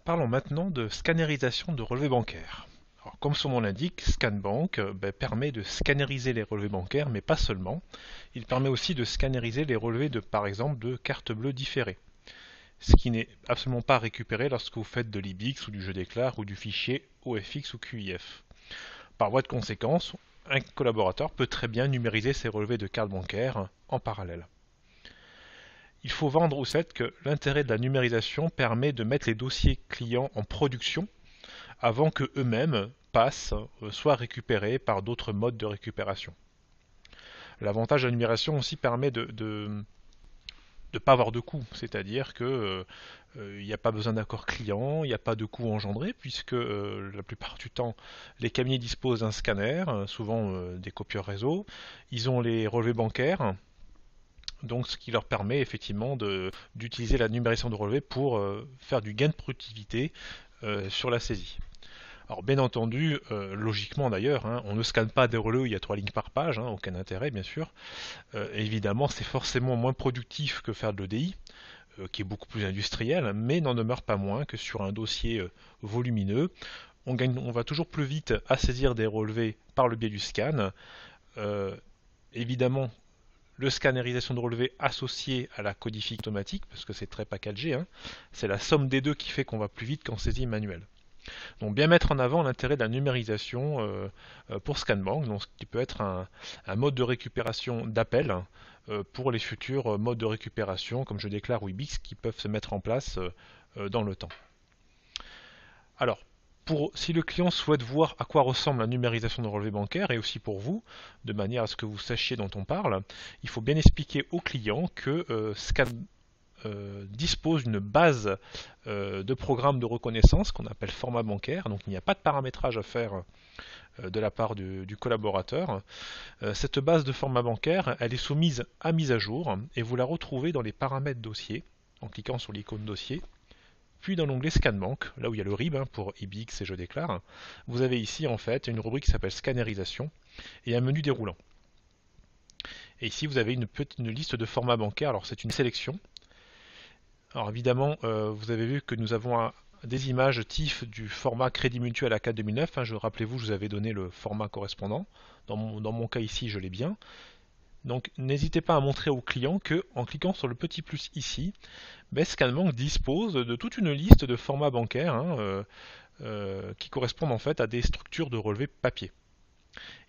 Parlons maintenant de scannerisation de relevés bancaires. Alors, comme son nom l'indique, ScanBank permet de scanneriser les relevés bancaires, mais pas seulement. Il permet aussi de scanneriser les relevés de, par exemple, de cartes bleues différées, ce qui n'est absolument pas récupéré lorsque vous faites de l'IBIX ou du jeu d'éclat ou du fichier OFX ou QIF. Par voie de conséquence, un collaborateur peut très bien numériser ses relevés de cartes bancaires en parallèle. Il faut vendre au fait que l'intérêt de la numérisation permet de mettre les dossiers clients en production avant que eux-mêmes passent, soient récupérés par d'autres modes de récupération. L'avantage de la numération aussi permet de ne pas avoir de coût, c'est-à-dire que il n'y a pas besoin d'accord client, il n'y a pas de coût engendré, puisque la plupart du temps, les cabinets disposent d'un scanner, souvent des copieurs réseau, ils ont les relevés bancaires, donc ce qui leur permet effectivement d'utiliser la numérisation de relevés pour faire du gain de productivité sur la saisie. Alors bien entendu, logiquement d'ailleurs, hein, on ne scanne pas des relevés où il y a 3 lignes par page, hein, aucun intérêt bien sûr. Évidemment, c'est forcément moins productif que faire de l'EDI, qui est beaucoup plus industriel, mais n'en demeure pas moins que sur un dossier volumineux, on va toujours plus vite à saisir des relevés par le biais du scan. Euh, Évidemment, le scannerisation de relevés associé à la codification automatique, parce que c'est très packagé, hein, c'est la somme des deux qui fait qu'on va plus vite qu'en saisie manuelle. Donc bien mettre en avant l'intérêt de la numérisation pour ScanBank, donc, ce qui peut être un mode de récupération d'appel pour les futurs modes de récupération comme je déclare ou IBIX qui peuvent se mettre en place dans le temps. Alors, si le client souhaite voir à quoi ressemble la numérisation de relevé bancaire, et aussi pour vous, de manière à ce que vous sachiez dont on parle, il faut bien expliquer au client que Scan dispose d'une base de programme de reconnaissance qu'on appelle format bancaire, donc il n'y a pas de paramétrage à faire de la part du collaborateur. Cette base de format bancaire, elle est soumise à mise à jour et vous la retrouvez dans les paramètres dossier en cliquant sur l'icône dossier. Puis dans l'onglet ScanBank, là où il y a le RIB pour IBIX et je déclare, vous avez ici en fait une rubrique qui s'appelle Scannerisation et un menu déroulant. Et ici vous avez une liste de formats bancaires, alors c'est une sélection. Alors évidemment, vous avez vu que nous avons des images TIFF du format Crédit Mutuel A4 2009. Hein, rappelez-vous, je vous avais donné le format correspondant. Dans mon cas ici, je l'ai bien. Donc n'hésitez pas à montrer au client que, en cliquant sur le petit plus ici, ScanBank dispose de toute une liste de formats bancaires hein, qui correspondent en fait à des structures de relevés papier.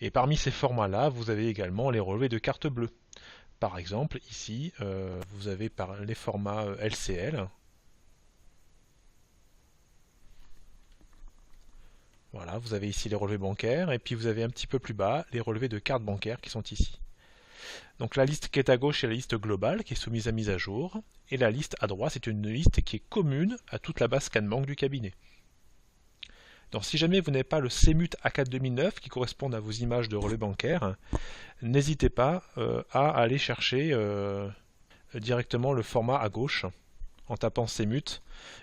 Et parmi ces formats-là, vous avez également les relevés de carte bleue. Par exemple, ici, vous avez les formats LCL. Voilà, vous avez ici les relevés bancaires, et puis vous avez un petit peu plus bas les relevés de cartes bancaires qui sont ici. Donc la liste qui est à gauche est la liste globale qui est soumise à mise à jour, et la liste à droite c'est une liste qui est commune à toute la base ScanBank du cabinet. Donc si jamais vous n'avez pas le CMUT A4 2009 qui correspond à vos images de relais bancaires, n'hésitez pas à aller chercher directement le format à gauche en tapant CMUT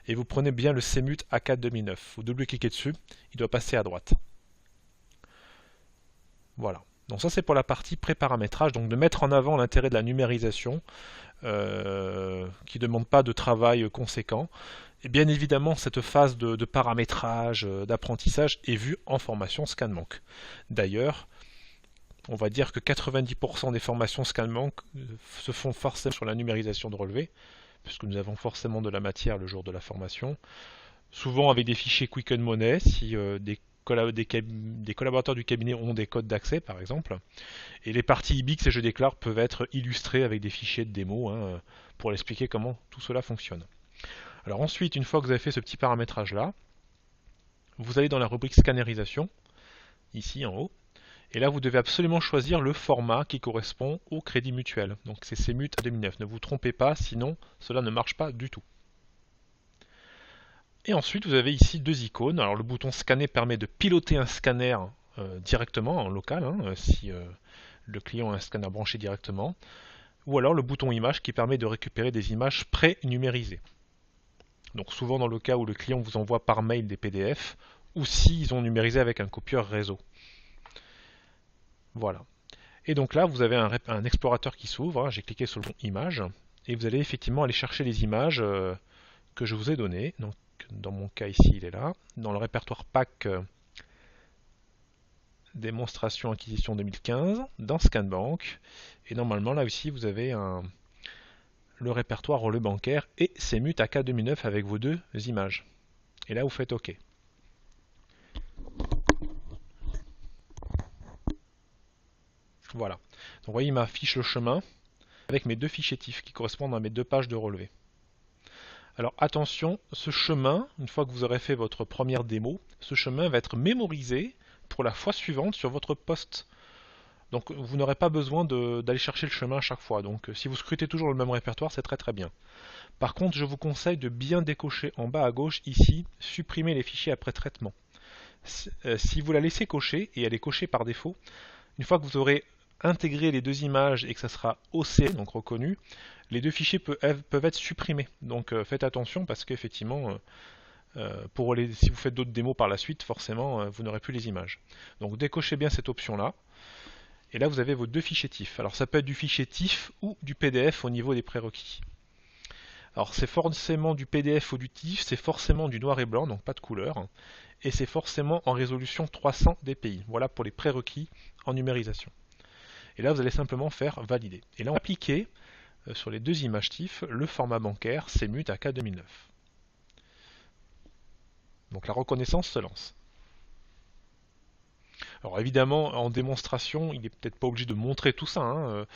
et vous prenez bien le CMUT A4 2009. Vous double-cliquez dessus, il doit passer à droite. Voilà. Donc ça c'est pour la partie pré-paramétrage, donc de mettre en avant l'intérêt de la numérisation qui ne demande pas de travail conséquent. Et bien évidemment, cette phase de paramétrage, d'apprentissage est vue en formation ScanBank. D'ailleurs, on va dire que 90% des formations ScanBank se font forcément sur la numérisation de relevés, puisque nous avons forcément de la matière le jour de la formation. Souvent avec des fichiers Quicken Money, si des collaborateurs du cabinet ont des codes d'accès par exemple. Et les parties IBIX et je déclare peuvent être illustrées avec des fichiers de démo hein, pour expliquer comment tout cela fonctionne. Alors ensuite, une fois que vous avez fait ce petit paramétrage là, vous allez dans la rubrique scannerisation, ici en haut, et là vous devez absolument choisir le format qui correspond au crédit mutuel. Donc c'est CMUT 2009, ne vous trompez pas, sinon cela ne marche pas du tout. Et ensuite vous avez ici deux icônes. Alors le bouton scanner permet de piloter un scanner directement en local, hein, si le client a un scanner branché directement, ou alors le bouton image qui permet de récupérer des images pré-numérisées. Donc souvent dans le cas où le client vous envoie par mail des PDF, ou s'ils ont numérisé avec un copieur réseau. Voilà. Et donc là, vous avez un explorateur qui s'ouvre, hein, j'ai cliqué sur le bouton image, et vous allez effectivement aller chercher les images que je vous ai données. Donc dans mon cas ici, il est là. Dans le répertoire PAC, démonstration acquisition 2015, dans ScanBank. Et normalement, là aussi, vous avez le répertoire relevé bancaire et CMUT AK 2009 avec vos deux images. Et là, vous faites OK. Voilà. Donc, vous voyez, il m'affiche le chemin avec mes deux fichiers TIFF qui correspondent à mes deux pages de relevé. Alors attention, ce chemin, une fois que vous aurez fait votre première démo, ce chemin va être mémorisé pour la fois suivante sur votre poste. Donc vous n'aurez pas besoin d'aller chercher le chemin à chaque fois. Donc si vous scrutez toujours le même répertoire, c'est très très bien. Par contre, je vous conseille de bien décocher en bas à gauche, ici, supprimer les fichiers après traitement. Si vous la laissez cocher, et elle est cochée par défaut, une fois que vous aurez intégré les deux images et que ça sera OC, donc reconnu, les deux fichiers peuvent être supprimés. Donc faites attention parce qu'effectivement, si vous faites d'autres démos par la suite, forcément, vous n'aurez plus les images. Donc décochez bien cette option-là. Et là, vous avez vos deux fichiers TIFF. Alors ça peut être du fichier TIFF ou du PDF au niveau des prérequis. Alors c'est forcément du PDF ou du TIFF, c'est forcément du noir et blanc, donc pas de couleur. Et c'est forcément en résolution 300 dpi. Voilà pour les prérequis en numérisation. Et là, vous allez simplement faire valider. Et là, on va appliquer sur les deux images TIFF le format bancaire CMUT AK 2009. Donc la reconnaissance se lance. Alors évidemment, en démonstration, il n'est peut-être pas obligé de montrer tout ça. Hein.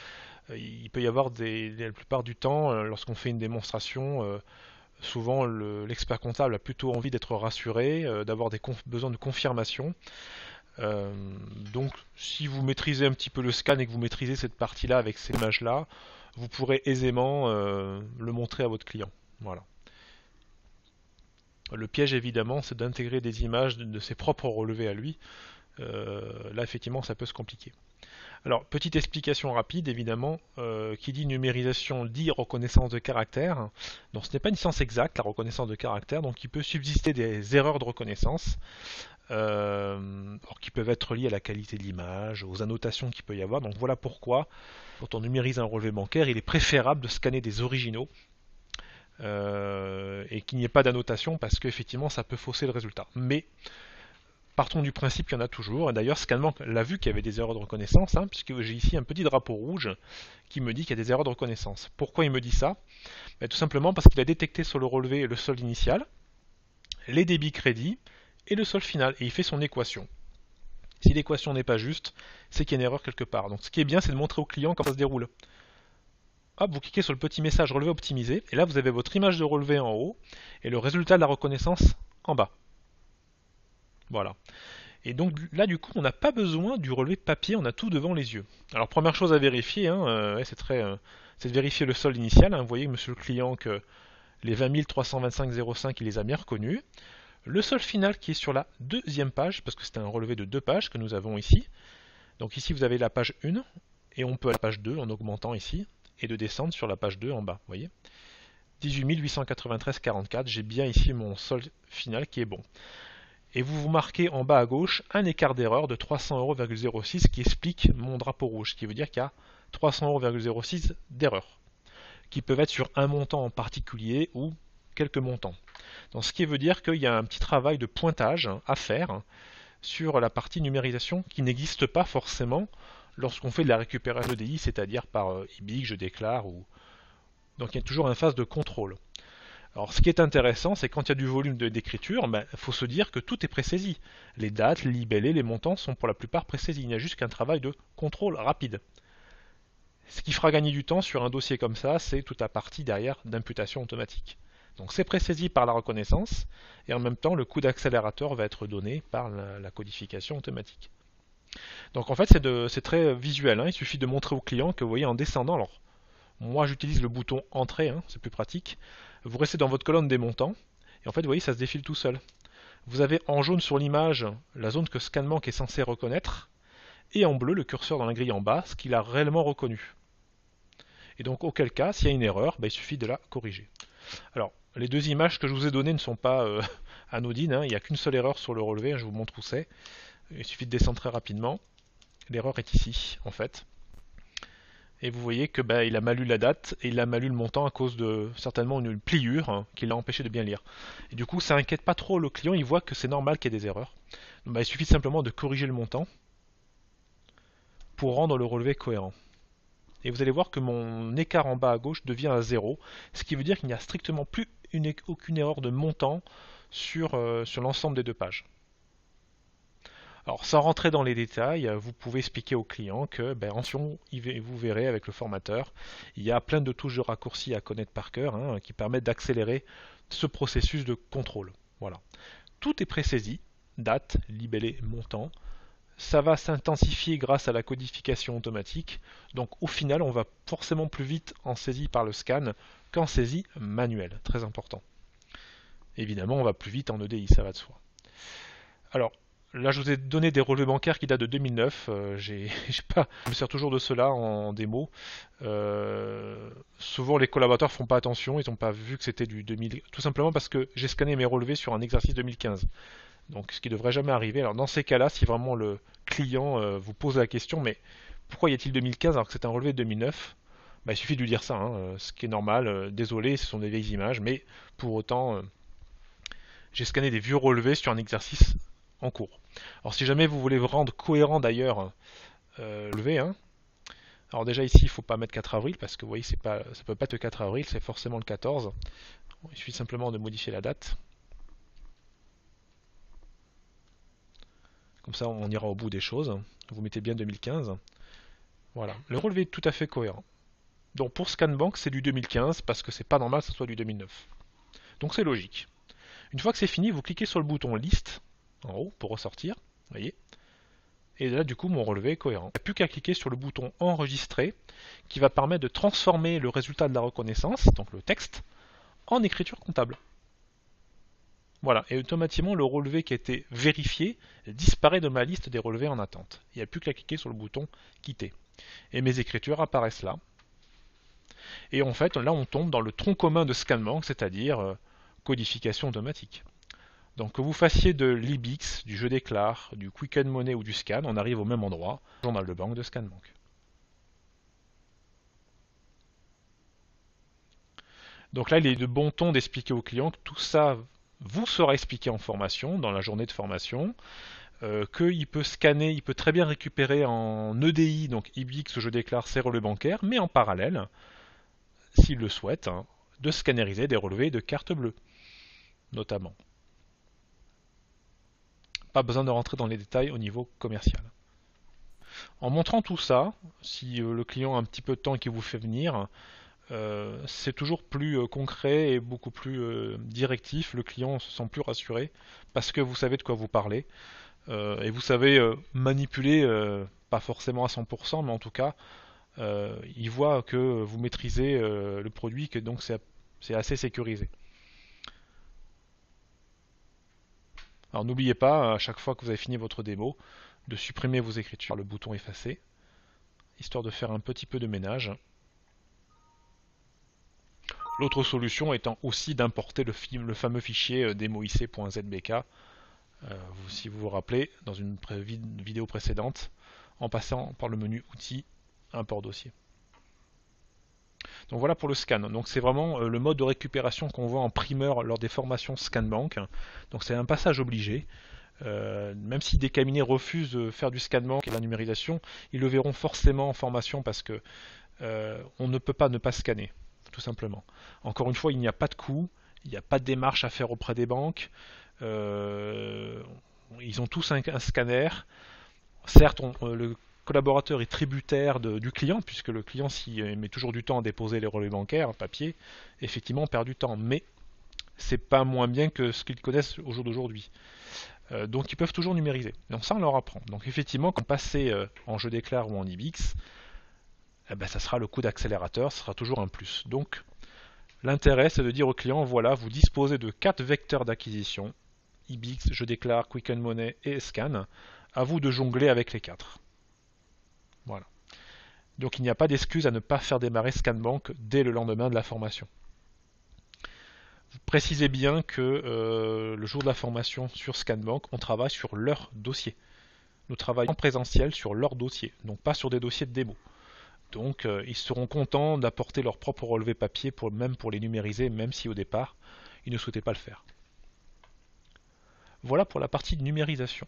Il peut y avoir la plupart du temps, lorsqu'on fait une démonstration, souvent l'expert comptable a plutôt envie d'être rassuré, d'avoir besoin de confirmation. Donc si vous maîtrisez un petit peu le scan et que vous maîtrisez cette partie-là avec ces images-là, vous pourrez aisément le montrer à votre client. Voilà. Le piège évidemment, c'est d'intégrer des images de ses propres relevés à lui. Là effectivement ça peut se compliquer. Alors petite explication rapide évidemment, qui dit numérisation dit reconnaissance de caractère. Donc ce n'est pas une science exacte la reconnaissance de caractère, donc il peut subsister des erreurs de reconnaissance. Qui peuvent être liées à la qualité de l'image, aux annotations qu'il peut y avoir. Donc voilà pourquoi, quand on numérise un relevé bancaire, il est préférable de scanner des originaux et qu'il n'y ait pas d'annotation parce qu'effectivement ça peut fausser le résultat. Mais partons du principe qu'il y en a toujours, et d'ailleurs ScanBank l'a vu qu'il y avait des erreurs de reconnaissance, hein, puisque j'ai ici un petit drapeau rouge qui me dit qu'il y a des erreurs de reconnaissance. Pourquoi il me dit ça? Tout simplement parce qu'il a détecté sur le relevé le solde initial, les débits crédits, et le solde final, et il fait son équation. Si l'équation n'est pas juste, c'est qu'il y a une erreur quelque part. Donc ce qui est bien, c'est de montrer au client comment ça se déroule. Hop, vous cliquez sur le petit message relevé optimisé, et là vous avez votre image de relevé en haut, et le résultat de la reconnaissance en bas. Voilà. Et donc là du coup, on n'a pas besoin du relevé papier, on a tout devant les yeux. Alors première chose à vérifier, hein, c'est de vérifier le solde initial. Hein. Vous voyez, monsieur le client, que les 20 325,05, il les a bien reconnus. Le solde final qui est sur la deuxième page, parce que c'est un relevé de deux pages que nous avons ici. Donc ici vous avez la page 1, et on peut à la page 2 en augmentant ici, et de descendre sur la page 2 en bas, vous voyez. 18 893,44, j'ai bien ici mon solde final qui est bon. Et vous marquez en bas à gauche un écart d'erreur de 300,06 € qui explique mon drapeau rouge, ce qui veut dire qu'il y a 300,06 € d'erreur, qui peuvent être sur un montant en particulier ou quelques montants. Donc, ce qui veut dire qu'il y a un petit travail de pointage à faire sur la partie numérisation qui n'existe pas forcément lorsqu'on fait de la récupération d'EDI, c'est-à-dire par IBIC, je déclare, donc il y a toujours une phase de contrôle. Alors ce qui est intéressant, c'est quand il y a du volume d'écriture, il faut se dire que tout est présaisi. Les dates, les libellés, les montants sont pour la plupart présaisis. Il n'y a juste qu'un travail de contrôle rapide. Ce qui fera gagner du temps sur un dossier comme ça, c'est toute la partie derrière d'imputation automatique. Donc c'est présaisi par la reconnaissance, et en même temps le coup d'accélérateur va être donné par la codification automatique. Donc en fait c'est très visuel, hein. Il suffit de montrer au client que vous voyez en descendant, alors moi j'utilise le bouton entrée, hein, c'est plus pratique, vous restez dans votre colonne des montants, et en fait vous voyez ça se défile tout seul. Vous avez en jaune sur l'image la zone que ScanBank est censé reconnaître, et en bleu le curseur dans la grille en bas, ce qu'il a réellement reconnu. Et donc auquel cas, s'il y a une erreur, il suffit de la corriger. Alors, les deux images que je vous ai données ne sont pas anodines, hein. Il n'y a qu'une seule erreur sur le relevé, hein, je vous montre où c'est. Il suffit de descendre très rapidement. L'erreur est ici, en fait. Et vous voyez que il a mal lu la date et il a mal lu le montant à cause de certainement une pliure qui l'a empêché de bien lire. Et du coup, ça inquiète pas trop le client, il voit que c'est normal qu'il y ait des erreurs. Donc, il suffit simplement de corriger le montant pour rendre le relevé cohérent. Et vous allez voir que mon écart en bas à gauche devient à 0, ce qui veut dire qu'il n'y a strictement plus aucune erreur de montant sur l'ensemble des deux pages. Alors, sans rentrer dans les détails, vous pouvez expliquer au client que, vous verrez avec le formateur, il y a plein de touches de raccourci à connaître par cœur qui permettent d'accélérer ce processus de contrôle. Voilà. Tout est présaisi, date, libellé, montant. Ça va s'intensifier grâce à la codification automatique. Donc, au final, on va forcément plus vite en saisie par le scan qu'en saisie manuelle. Très important. Évidemment, on va plus vite en EDI, ça va de soi. Alors, là, je vous ai donné des relevés bancaires qui datent de 2009. Je me sers toujours de cela en démo. Souvent, les collaborateurs font pas attention. Ils n'ont pas vu que c'était du 2000. Tout simplement parce que j'ai scanné mes relevés sur un exercice 2015. Donc, ce qui ne devrait jamais arriver. Alors, dans ces cas-là, si vraiment le client vous pose la question, mais pourquoi y a-t-il 2015 alors que c'est un relevé de 2009 ? Il suffit de lui dire ça, ce qui est normal. Désolé, ce sont des vieilles images, mais pour autant, j'ai scanné des vieux relevés sur un exercice en cours. Alors si jamais vous voulez vous rendre cohérent d'ailleurs, relevé, alors déjà ici il ne faut pas mettre 4 avril parce que vous voyez ça ne peut pas être le 4 avril, c'est forcément le 14. Il suffit simplement de modifier la date. Comme ça on ira au bout des choses. Vous mettez bien 2015. Voilà, le relevé est tout à fait cohérent. Donc pour Scanbank c'est du 2015 parce que c'est pas normal que ce soit du 2009. Donc c'est logique. Une fois que c'est fini, vous cliquez sur le bouton liste en haut pour ressortir, voyez. Et là du coup mon relevé est cohérent. Il n'y a plus qu'à cliquer sur le bouton enregistrer qui va permettre de transformer le résultat de la reconnaissance, donc le texte, en écriture comptable. Voilà, et automatiquement le relevé qui a été vérifié disparaît de ma liste des relevés en attente. Il n'y a plus qu'à cliquer sur le bouton quitter. Et mes écritures apparaissent là. Et en fait, là on tombe dans le tronc commun de Scanbank, c'est-à-dire codification automatique. Donc que vous fassiez de l'IBIX, du jeu déclare, du Quicken Money ou du scan, on arrive au même endroit, journal de banque de Scanbank. Donc là, il est de bon ton d'expliquer au client que tout ça vous sera expliqué en formation, dans la journée de formation, qu'il peut scanner, il peut très bien récupérer en EDI, donc IBIX, je déclare ses relevés bancaires, mais en parallèle, s'il le souhaite, de scanneriser des relevés de carte bleue, notamment. Pas besoin de rentrer dans les détails au niveau commercial. En montrant tout ça, si le client a un petit peu de temps et qu'il vous fait venir, c'est toujours plus concret et beaucoup plus directif. Le client se sent plus rassuré parce que vous savez de quoi vous parlez et vous savez manipuler, pas forcément à 100%, mais en tout cas, il voit que vous maîtrisez le produit, que donc c'est assez sécurisé. Alors n'oubliez pas, à chaque fois que vous avez fini votre démo, de supprimer vos écritures par le bouton effacer, histoire de faire un petit peu de ménage. L'autre solution étant aussi d'importer le fameux fichier demoic.zbk, si vous vous rappelez, dans une vidéo précédente, en passant par le menu outils, import dossier. Donc voilà pour le scan. Donc c'est vraiment le mode de récupération qu'on voit en primeur lors des formations Scanbank. Donc c'est un passage obligé. Même si des cabinets refusent de faire du Scanbank et de la numérisation, ils le verront forcément en formation parce que on ne peut pas ne pas scanner, tout simplement. Encore une fois, il n'y a pas de coût, il n'y a pas de démarche à faire auprès des banques. Ils ont tous un scanner. Certes, le collaborateur est tributaire du client, puisque le client, s'il met toujours du temps à déposer les relevés bancaires, papier, effectivement, perd du temps. Mais c'est pas moins bien que ce qu'ils connaissent au jour d'aujourd'hui. Donc ils peuvent toujours numériser. Donc ça, on leur apprend. Donc effectivement, quand passer en jeu déclare ou en IBIX, ça sera le coût d'accélérateur, ce sera toujours un plus. Donc l'intérêt, c'est de dire au client, voilà, vous disposez de 4 vecteurs d'acquisition, IBIX, jeu déclare, Quicken Money et Scan. À vous de jongler avec les 4. Voilà. Donc il n'y a pas d'excuse à ne pas faire démarrer Scanbank dès le lendemain de la formation. Vous précisez bien que le jour de la formation sur Scanbank, on travaille sur leur dossier. Nous travaillons en présentiel sur leur dossier, donc pas sur des dossiers de démo. Donc ils seront contents d'apporter leur propre relevé papier même pour les numériser, même si au départ ils ne souhaitaient pas le faire. Voilà pour la partie numérisation.